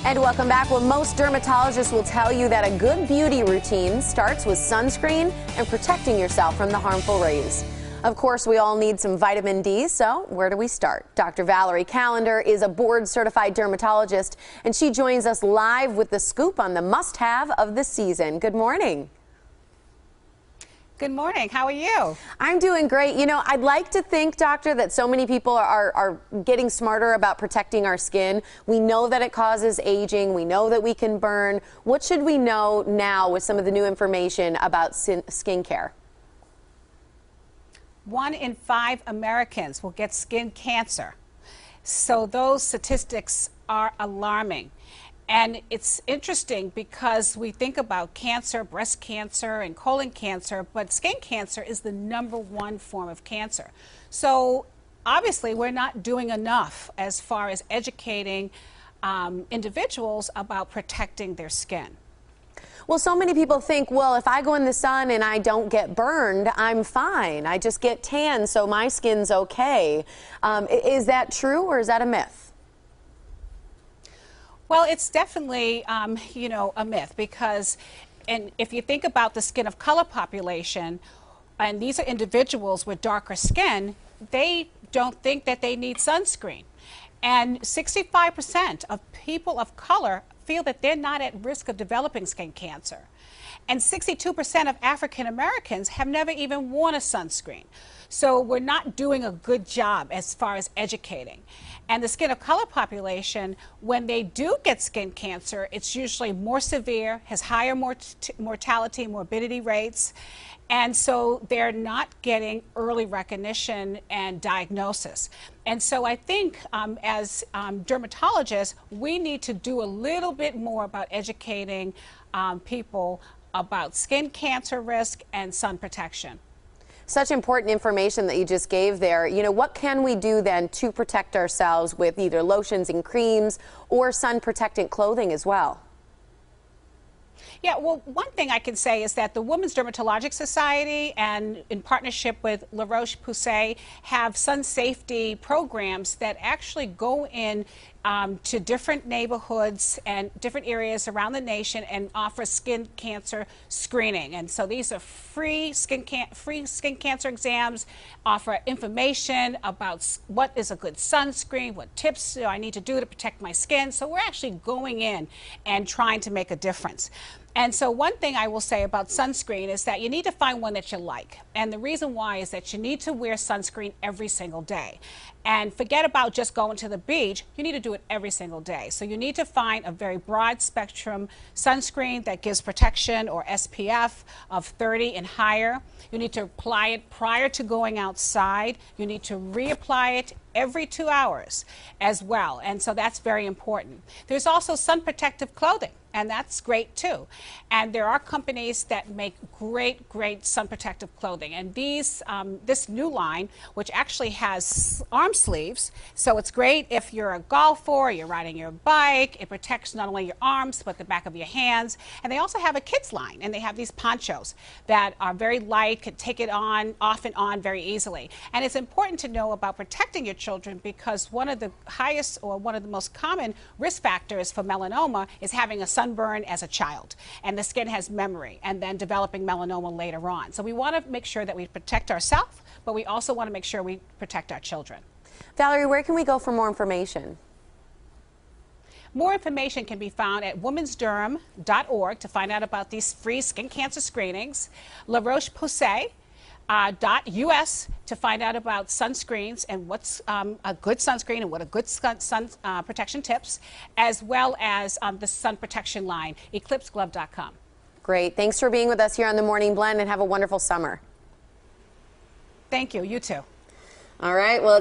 And welcome back. Well, most dermatologists will tell you that a good beauty routine starts with sunscreen and protecting yourself from the harmful rays. Of course, we all need some vitamin D, so where do we start? Dr. Valerie Callender is a board-certified dermatologist, and she joins us live with the scoop on the must-have of the season. Good morning. Good morning. How are you? I'm doing great. You know, I'd like to think, doctor, that so many people are getting smarter about protecting our skin. We know that it causes aging. We know that we can burn. What should we know now with some of the new information about skin care? 1 in 5 Americans will get skin cancer. So those statistics are alarming. And it's interesting because we think about cancer, breast cancer, and colon cancer, but skin cancer is the #1 form of cancer. So obviously we're not doing enough as far as educating individuals about protecting their skin. Well, so many people think, well, if I go in the sun and I don't get burned, I'm fine. I just get tan, so my skin's okay. Is that true, or is that a myth? Well, it's definitely, a myth because, and if you think about the skin of color population, and these are individuals with darker skin, they don't think that they need sunscreen. And 65% of people of color feel that they're not at risk of developing skin cancer. And 62% of African Americans have never even worn a sunscreen. So we're not doing a good job as far as educating. And the skin of color population, when they do get skin cancer, it's usually more severe, has higher mortality, morbidity rates. And so they're not getting early recognition and diagnosis. And so I think as dermatologists, we need to do a little bit more about educating people about skin cancer risk and sun protection. Such important information that you just gave there. You know, what can we do then to protect ourselves with either lotions and creams or sun protectant clothing as well? Yeah, well, one thing I can say is that the Women's Dermatologic Society and in partnership with La Roche-Posay have sun safety programs that actually go in to different neighborhoods and different areas around the nation and offer skin cancer screening. And so these are free skin cancer exams, offer information about what is a good sunscreen, what tips do I need to do to protect my skin. So we're actually going in and trying to make a difference. And so one thing I will say about sunscreen is that you need to find one that you like. And the reason why is that you need to wear sunscreen every single day. And forget about just going to the beach. You need to do it every single day. So you need to find a very broad spectrum sunscreen that gives protection or SPF of 30 and higher. You need to apply it prior to going outside. You need to reapply it every 2 hours as well. And so that's very important. There's also sun protective clothing, and that's great too. And there are companies that make great sun protective clothing. And these, this new line, which actually has arm sleeves, so it's great if you're a golfer or you're riding your bike. It protects not only your arms, but the back of your hands. And they also have a kids line, and they have these ponchos that are very light, can take it on, off and on very easily. And it's important to know about protecting your children because one of the highest or one of the most common risk factors for melanoma is having a sunburn as a child. And the skin has memory and then developing melanoma later on. So we want to make sure that we protect ourselves, but we also want to make sure we protect our children. Valerie, where can we go for more information? More information can be found at womensderm.org to find out about these free skin cancer screenings, La Roche-Posay .us to find out about sunscreens and what's a good sunscreen and what a good sun protection tips, as well as the sun protection line, eclipseglove.com. Great. Thanks for being with us here on the Morning Blend, and have a wonderful summer. Thank you. You too. All right. Well, it's